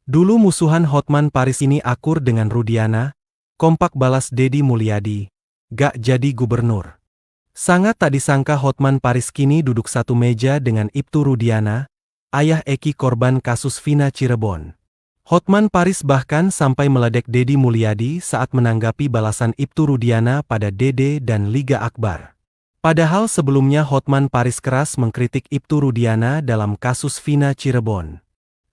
Dulu musuhan Hotman Paris ini akur dengan Rudiana, kompak balas Deddy Mulyadi. Gak jadi gubernur. Sangat tak disangka Hotman Paris kini duduk satu meja dengan Ibtu Rudiana, ayah Eki korban kasus Vina Cirebon. Hotman Paris bahkan sampai meledek Deddy Mulyadi saat menanggapi balasan Ibtu Rudiana pada Dede dan Liga Akbar. Padahal sebelumnya Hotman Paris keras mengkritik Ibtu Rudiana dalam kasus Vina Cirebon.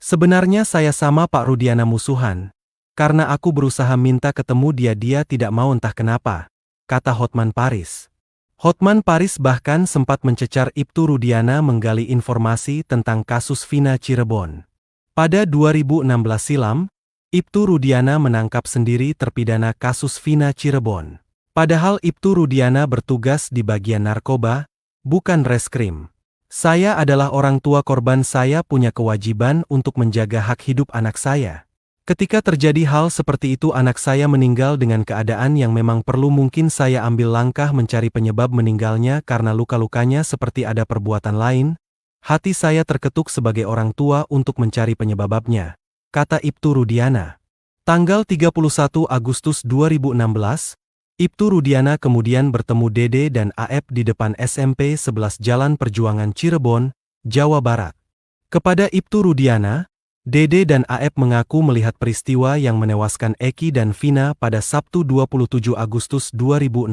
Sebenarnya saya sama Pak Rudiana musuhan, karena aku berusaha minta ketemu dia tidak mau entah kenapa, kata Hotman Paris. Hotman Paris bahkan sempat mencecar Ibtu Rudiana menggali informasi tentang kasus Vina Cirebon. Pada 2016 silam, Ibtu Rudiana menangkap sendiri terpidana kasus Vina Cirebon. Padahal Ibtu Rudiana bertugas di bagian narkoba, bukan reskrim. Saya adalah orang tua korban, saya punya kewajiban untuk menjaga hak hidup anak saya. Ketika terjadi hal seperti itu anak saya meninggal dengan keadaan yang memang perlu, mungkin saya ambil langkah mencari penyebab meninggalnya karena luka-lukanya seperti ada perbuatan lain. Hati saya terketuk sebagai orang tua untuk mencari penyebabnya, kata Ibtu Rudiana. Tanggal 31 Agustus 2016, Ibtu Rudiana kemudian bertemu Dede dan AF di depan SMP 11 Jalan Perjuangan Cirebon, Jawa Barat. Kepada Ibtu Rudiana, Dede dan AF mengaku melihat peristiwa yang menewaskan Eki dan Vina pada Sabtu 27 Agustus 2016.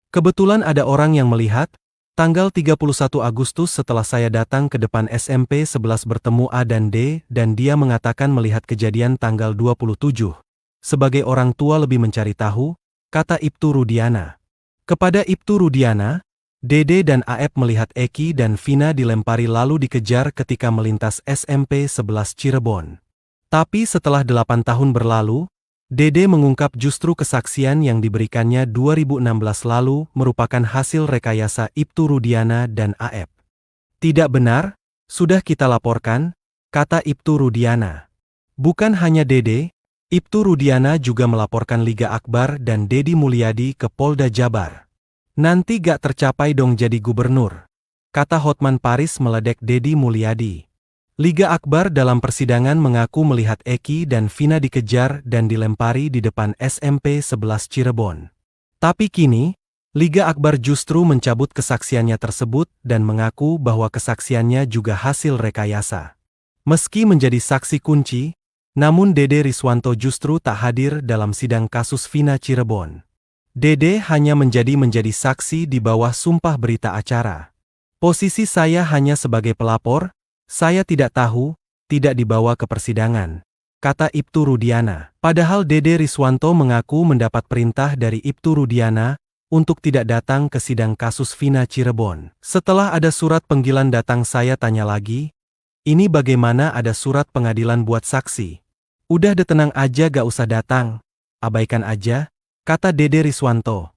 Kebetulan ada orang yang melihat, tanggal 31 Agustus setelah saya datang ke depan SMP 11 bertemu A dan D dan dia mengatakan melihat kejadian tanggal 27. Sebagai orang tua lebih mencari tahu, kata Ibtu Rudiana. Kepada Ibtu Rudiana, Dede dan AF melihat Eki dan Vina dilempari lalu dikejar ketika melintas SMP 11 Cirebon. Tapi setelah 8 tahun berlalu, Dede mengungkap justru kesaksian yang diberikannya 2016 lalu merupakan hasil rekayasa Ibtu Rudiana dan AF. Tidak benar, sudah kita laporkan, kata Ibtu Rudiana. Bukan hanya Dede, Ibtu Rudiana juga melaporkan Liga Akbar dan Deddy Mulyadi ke Polda Jabar. Nanti gak tercapai dong jadi gubernur, kata Hotman Paris meledek Deddy Mulyadi. Liga Akbar dalam persidangan mengaku melihat Eki dan Vina dikejar dan dilempari di depan SMP 11 Cirebon. Tapi kini, Liga Akbar justru mencabut kesaksiannya tersebut dan mengaku bahwa kesaksiannya juga hasil rekayasa. Meski menjadi saksi kunci, namun Dede Riswanto justru tak hadir dalam sidang kasus Vina Cirebon. Dede hanya menjadi saksi di bawah sumpah berita acara. Posisi saya hanya sebagai pelapor, saya tidak tahu, tidak dibawa ke persidangan, kata Ibtu Rudiana. Padahal Dede Riswanto mengaku mendapat perintah dari Ibtu Rudiana untuk tidak datang ke sidang kasus Vina Cirebon. Setelah ada surat panggilan datang saya tanya lagi, ini bagaimana ada surat pengadilan buat saksi? Udah tenang aja gak usah datang, abaikan aja, kata Dede Riswanto.